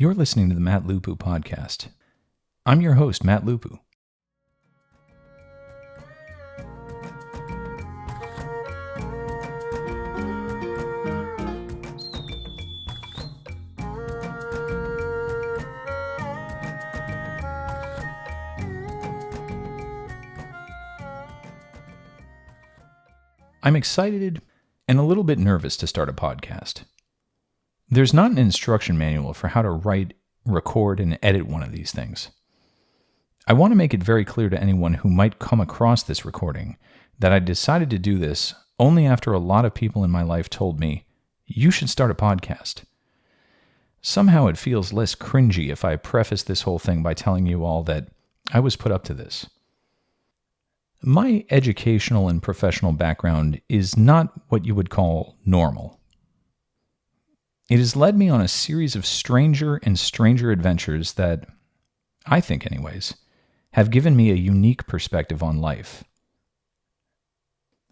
You're listening to the Matt Lupu podcast. I'm your host, Matt Lupu. I'm excited and a little bit nervous to start a podcast. There's not an instruction manual for how to write, record, and edit one of these things. I want to make it very clear to anyone who might come across this recording that I decided to do this only after a lot of people in my life told me, you should start a podcast. Somehow it feels less cringy if I preface this whole thing by telling you all that I was put up to this. My educational and professional background is not what you would call normal. It has led me on a series of stranger and stranger adventures that, I think anyways, have given me a unique perspective on life.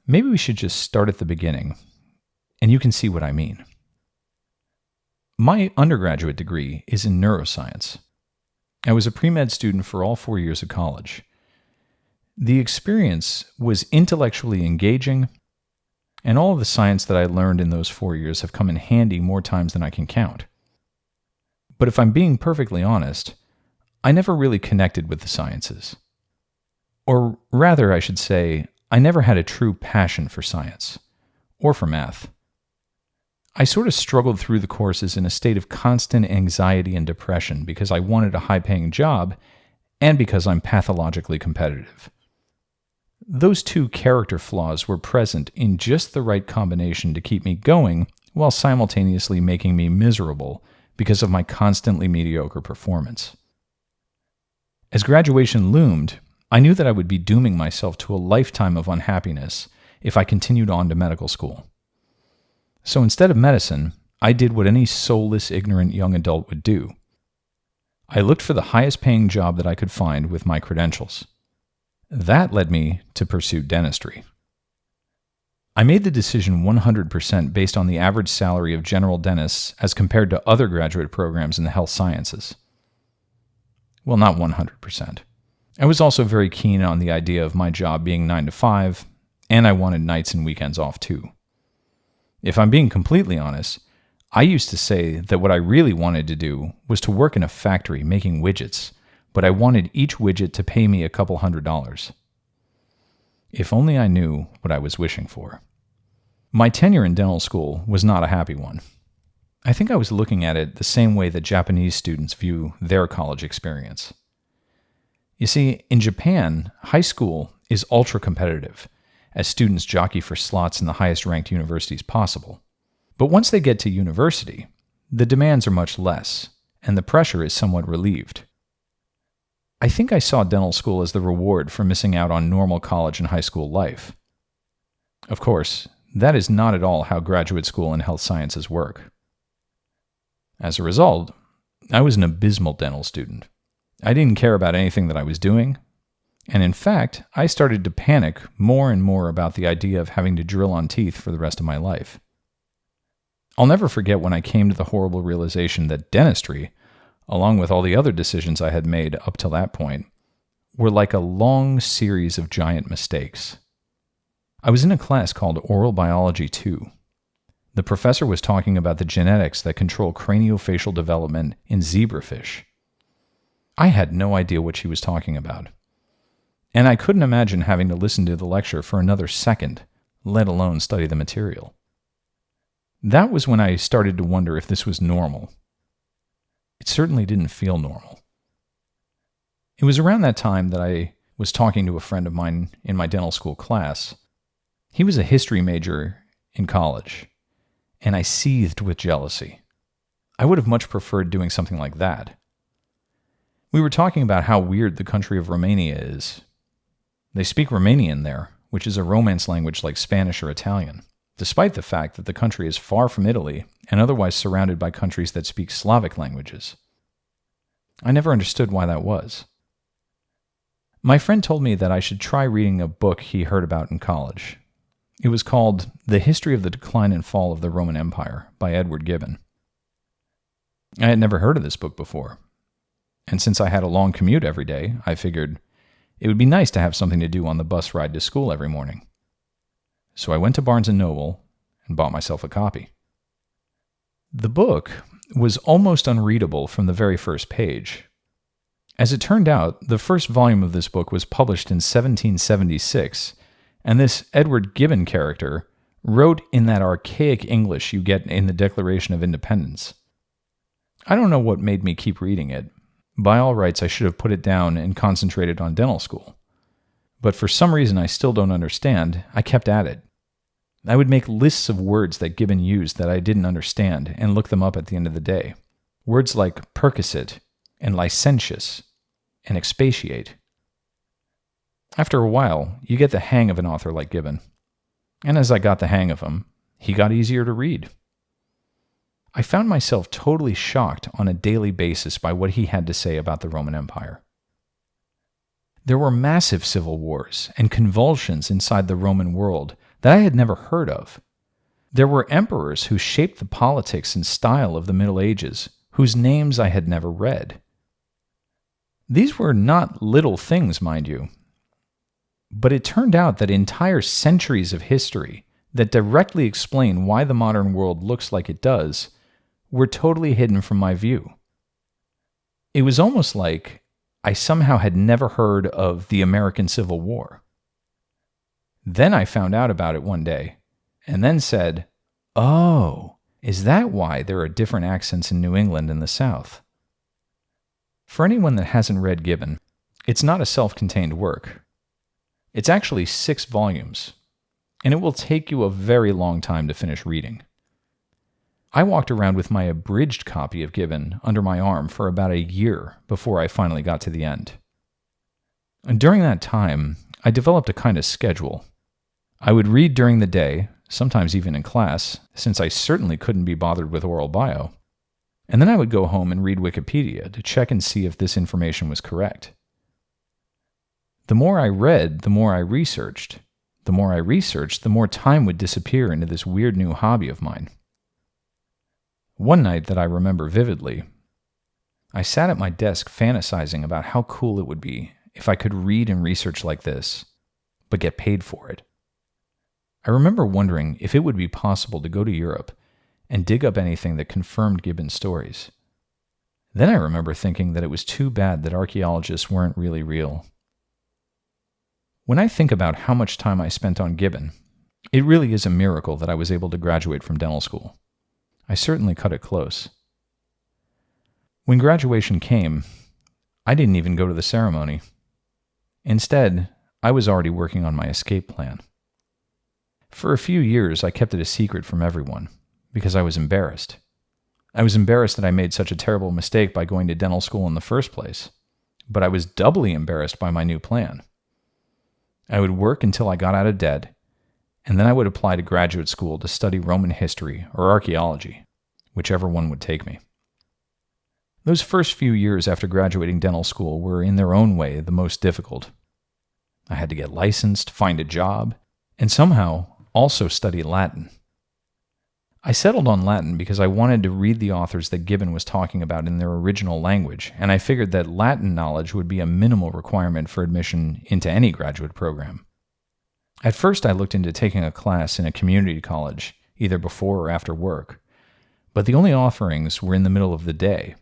Maybe we should just start at the beginning, and you can see what I mean. My undergraduate degree is in neuroscience. I was a pre-med student for all 4 years of college. The experience was intellectually engaging, and all of the science that I learned in those 4 years have come in handy more times than I can count. But if I'm being perfectly honest, I never really connected with the sciences. Or rather, I should say, I never had a true passion for science, or for math. I sort of struggled through the courses in a state of constant anxiety and depression because I wanted a high-paying job, and because I'm pathologically competitive. Those two character flaws were present in just the right combination to keep me going while simultaneously making me miserable because of my constantly mediocre performance. As graduation loomed, I knew that I would be dooming myself to a lifetime of unhappiness if I continued on to medical school. So instead of medicine, I did what any soulless, ignorant young adult would do. I looked for the highest paying job that I could find with my credentials. That led me to pursue dentistry. I made the decision 100% based on the average salary of general dentists as compared to other graduate programs in the health sciences. Well, not 100%. I was also very keen on the idea of my job being 9 to 5, and I wanted nights and weekends off too. If I'm being completely honest, I used to say that what I really wanted to do was to work in a factory making widgets, but I wanted each widget to pay me a couple $100s. If only I knew what I was wishing for. My tenure in dental school was not a happy one. I think I was looking at it the same way that Japanese students view their college experience. You see, in Japan, high school is ultra-competitive, as students jockey for slots in the highest-ranked universities possible. But once they get to university, the demands are much less, and the pressure is somewhat relieved. I think I saw dental school as the reward for missing out on normal college and high school life. Of course, that is not at all how graduate school and health sciences work. As a result, I was an abysmal dental student. I didn't care about anything that I was doing, and in fact, I started to panic more and more about the idea of having to drill on teeth for the rest of my life. I'll never forget when I came to the horrible realization that dentistry, along with all the other decisions I had made up till that point, were like a long series of giant mistakes. I was in a class called Oral Biology 2. The professor was talking about the genetics that control craniofacial development in zebrafish. I had no idea what she was talking about, and I couldn't imagine having to listen to the lecture for another second, let alone study the material. That was when I started to wonder if this was normal. It certainly didn't feel normal. It was around that time that I was talking to a friend of mine in my dental school class. He was a history major in college, and I seethed with jealousy. I would have much preferred doing something like that. We were talking about how weird the country of Romania is. They speak Romanian there, which is a Romance language like Spanish or Italian, despite the fact that the country is far from Italy and otherwise surrounded by countries that speak Slavic languages. I never understood why that was. My friend told me that I should try reading a book he heard about in college. It was called The History of the Decline and Fall of the Roman Empire by Edward Gibbon. I had never heard of this book before, and since I had a long commute every day, I figured it would be nice to have something to do on the bus ride to school every morning. So I went to Barnes & Noble and bought myself a copy. The book was almost unreadable from the very first page. As it turned out, the first volume of this book was published in 1776, and this Edward Gibbon character wrote in that archaic English you get in the Declaration of Independence. I don't know what made me keep reading it. By all rights, I should have put it down and concentrated on dental school. But for some reason I still don't understand, I kept at it. I would make lists of words that Gibbon used that I didn't understand and look them up at the end of the day. Words like perquisite and licentious and expatiate. After a while, you get the hang of an author like Gibbon. And as I got the hang of him, he got easier to read. I found myself totally shocked on a daily basis by what he had to say about the Roman Empire. There were massive civil wars and convulsions inside the Roman world that I had never heard of. There were emperors who shaped the politics and style of the Middle Ages, whose names I had never read. These were not little things, mind you. But it turned out that entire centuries of history that directly explain why the modern world looks like it does were totally hidden from my view. It was almost like I somehow had never heard of the American Civil War. Then I found out about it one day, and then said, "Oh, is that why there are different accents in New England and the South?" For anyone that hasn't read Gibbon, it's not a self-contained work. It's actually 6 volumes, and it will take you a very long time to finish reading. I walked around with my abridged copy of Gibbon under my arm for about a year before I finally got to the end. And during that time, I developed a kind of schedule. I would read during the day, sometimes even in class, since I certainly couldn't be bothered with oral bio, and then I would go home and read Wikipedia to check and see if this information was correct. The more I read, the more I researched. The more I researched, the more time would disappear into this weird new hobby of mine. One night that I remember vividly, I sat at my desk fantasizing about how cool it would be if I could read and research like this, but get paid for it. I remember wondering if it would be possible to go to Europe and dig up anything that confirmed Gibbon's stories. Then I remember thinking that it was too bad that archaeologists weren't really real. When I think about how much time I spent on Gibbon, it really is a miracle that I was able to graduate from dental school. I certainly cut it close. When graduation came, I didn't even go to the ceremony. Instead, I was already working on my escape plan. For a few years, I kept it a secret from everyone, because I was embarrassed. I was embarrassed that I made such a terrible mistake by going to dental school in the first place, but I was doubly embarrassed by my new plan. I would work until I got out of debt, and then I would apply to graduate school to study Roman history or archaeology, whichever one would take me. Those first few years after graduating dental school were in their own way the most difficult. I had to get licensed, find a job, and somehow also study Latin. I settled on Latin because I wanted to read the authors that Gibbon was talking about in their original language, and I figured that Latin knowledge would be a minimal requirement for admission into any graduate program. At first, I looked into taking a class in a community college, either before or after work, but the only offerings were in the middle of the day.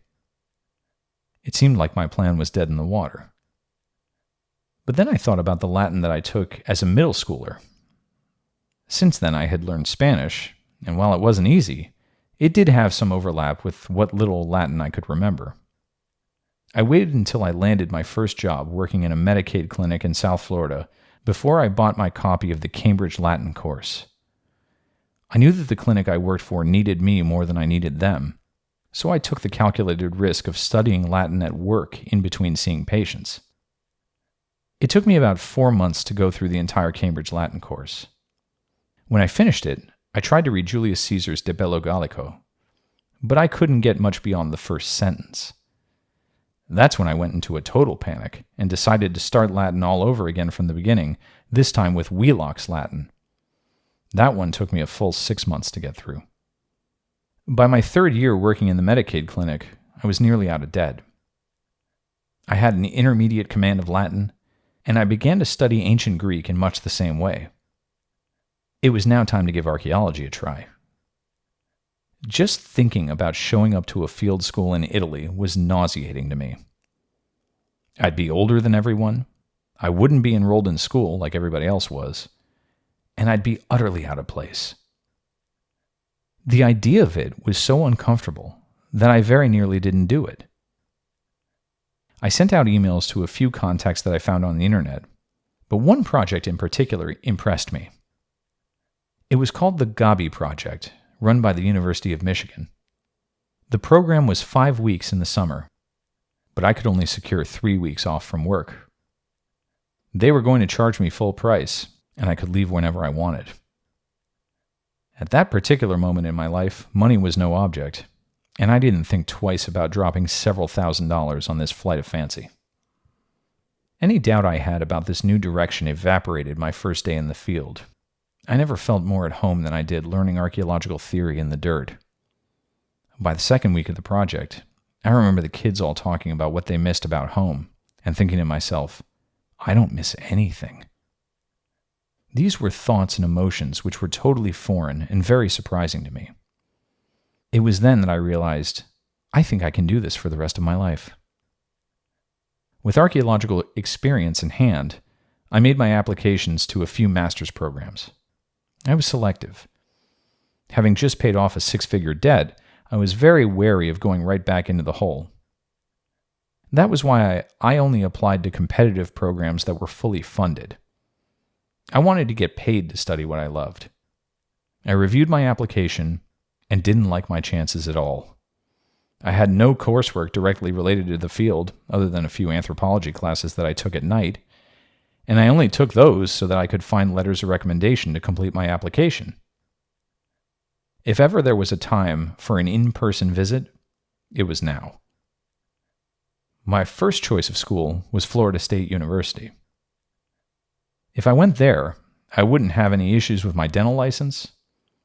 It seemed like my plan was dead in the water. But then I thought about the Latin that I took as a middle schooler. Since then, I had learned Spanish, and while it wasn't easy, it did have some overlap with what little Latin I could remember. I waited until I landed my first job working in a Medicaid clinic in South Florida before I bought my copy of the Cambridge Latin course. I knew that the clinic I worked for needed me more than I needed them, so I took the calculated risk of studying Latin at work in between seeing patients. It took me about 4 months to go through the entire Cambridge Latin course. When I finished it, I tried to read Julius Caesar's De Bello Gallico, but I couldn't get much beyond the first sentence. That's when I went into a total panic and decided to start Latin all over again from the beginning, this time with Wheelock's Latin. That one took me a full 6 months to get through. By my third year working in the Medicaid clinic, I was nearly out of debt. I had an intermediate command of Latin, and I began to study ancient Greek in much the same way. It was now time to give archaeology a try. Just thinking about showing up to a field school in Italy was nauseating to me. I'd be older than everyone, I wouldn't be enrolled in school like everybody else was, and I'd be utterly out of place. The idea of it was so uncomfortable that I very nearly didn't do it. I sent out emails to a few contacts that I found on the internet, but one project in particular impressed me. It was called the Gabi Project, run by the University of Michigan. The program was 5 weeks in the summer, but I could only secure 3 weeks off from work. They were going to charge me full price, and I could leave whenever I wanted. At that particular moment in my life, money was no object, and I didn't think twice about dropping several $1,000s on this flight of fancy. Any doubt I had about this new direction evaporated my first day in the field. I never felt more at home than I did learning archaeological theory in the dirt. By the second week of the project, I remember the kids all talking about what they missed about home, and thinking to myself, I don't miss anything. These were thoughts and emotions which were totally foreign and very surprising to me. It was then that I realized, I think I can do this for the rest of my life. With archaeological experience in hand, I made my applications to a few master's programs. I was selective. Having just paid off a 6-figure debt, I was very wary of going right back into the hole. That was why I only applied to competitive programs that were fully funded. I wanted to get paid to study what I loved. I reviewed my application and didn't like my chances at all. I had no coursework directly related to the field, other than a few anthropology classes that I took at night, and I only took those so that I could find letters of recommendation to complete my application. If ever there was a time for an in-person visit, it was now. My first choice of school was Florida State University. If I went there, I wouldn't have any issues with my dental license,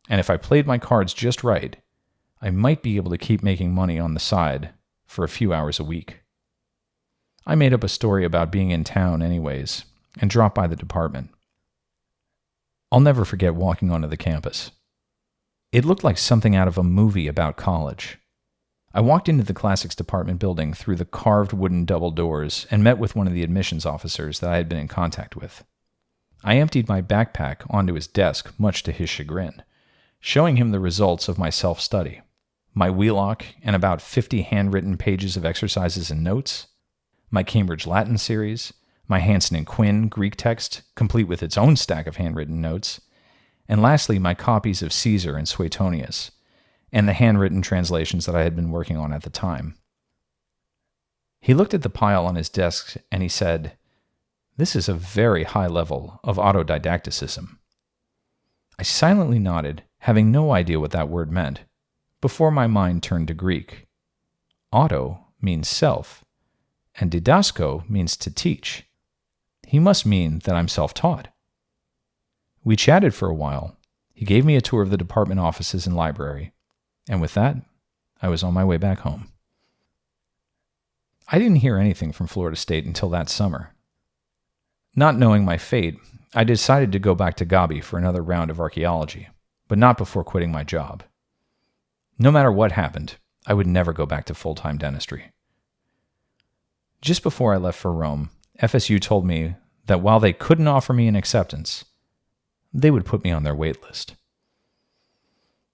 and if I played my cards just right, I might be able to keep making money on the side for a few hours a week. I made up a story about being in town anyways, and dropped by the department. I'll never forget walking onto the campus. It looked like something out of a movie about college. I walked into the classics department building through the carved wooden double doors and met with one of the admissions officers that I had been in contact with. I emptied my backpack onto his desk, much to his chagrin, showing him the results of my self-study, my Wheelock and about 50 handwritten pages of exercises and notes, my Cambridge Latin series, my Hansen and Quinn Greek text, complete with its own stack of handwritten notes, and lastly my copies of Caesar and Suetonius, and the handwritten translations that I had been working on at the time. He looked at the pile on his desk and he said, "This is a very high level of autodidacticism." I silently nodded, having no idea what that word meant, before my mind turned to Greek. Auto means self, and didasko means to teach. He must mean that I'm self-taught. We chatted for a while. He gave me a tour of the department offices and library, and with that, I was on my way back home. I didn't hear anything from Florida State until that summer. Not knowing my fate, I decided to go back to Gabi for another round of archaeology, but not before quitting my job. No matter what happened, I would never go back to full-time dentistry. Just before I left for Rome, FSU told me that while they couldn't offer me an acceptance, they would put me on their wait list.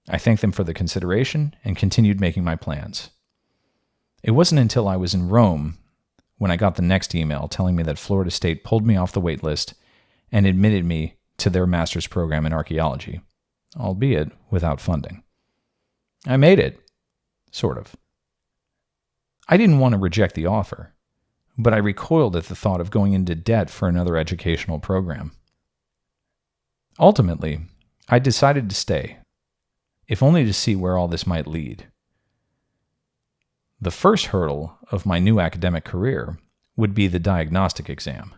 I thanked them for the consideration and continued making my plans. It wasn't until I was in Rome when I got the next email telling me that Florida State pulled me off the wait list and admitted me to their master's program in archaeology, albeit without funding. I made it, sort of. I didn't want to reject the offer, but I recoiled at the thought of going into debt for another educational program. Ultimately, I decided to stay, if only to see where all this might lead. The first hurdle of my new academic career would be the diagnostic exam.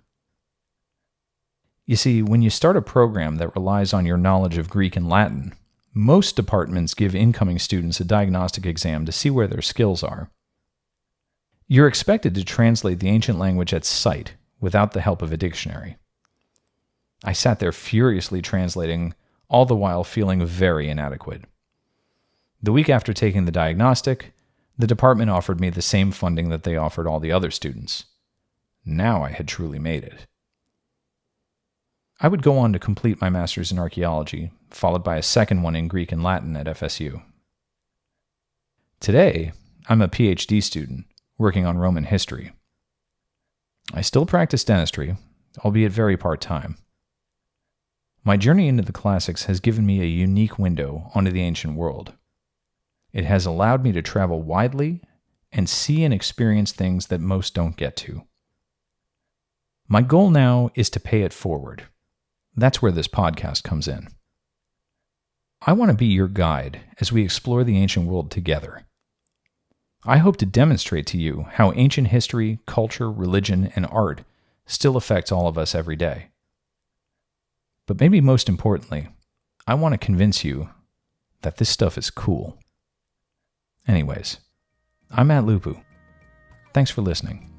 You see, when you start a program that relies on your knowledge of Greek and Latin, Most departments give incoming students a diagnostic exam to see where their skills are. You're expected to translate the ancient language at sight without the help of a dictionary. I sat there furiously translating, all the while feeling very inadequate. The week after taking the diagnostic, the department offered me the same funding that they offered all the other students. Now I had truly made it. I would go on to complete my master's in archaeology, followed by a second one in Greek and Latin at FSU. Today, I'm a PhD student working on Roman history. I still practice dentistry, albeit very part-time. My journey into the classics has given me a unique window onto the ancient world. It has allowed me to travel widely and see and experience things that most don't get to. My goal now is to pay it forward. That's where this podcast comes in. I want to be your guide as we explore the ancient world together. I hope to demonstrate to you how ancient history, culture, religion, and art still affects all of us every day. But maybe most importantly, I want to convince you that this stuff is cool. Anyways, I'm Matt Lupu. Thanks for listening.